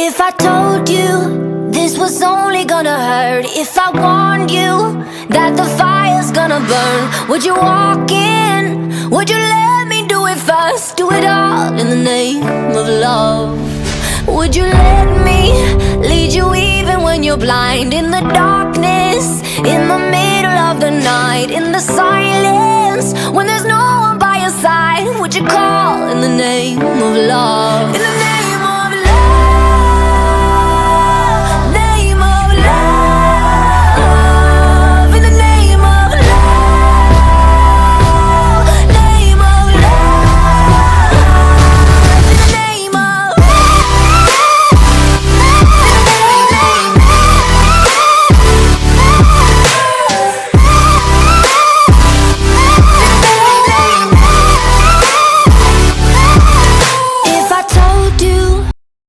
If I told you this was only gonna hurt, if I warned you that the fire's gonna burn, would you walk in? Would you let me do it first? Do it all in the name of love. Would you let me lead you even when you're blind? In the darkness, in the middle of the night, in the silence, when there's no one by your side, would you call in the name of love? In the name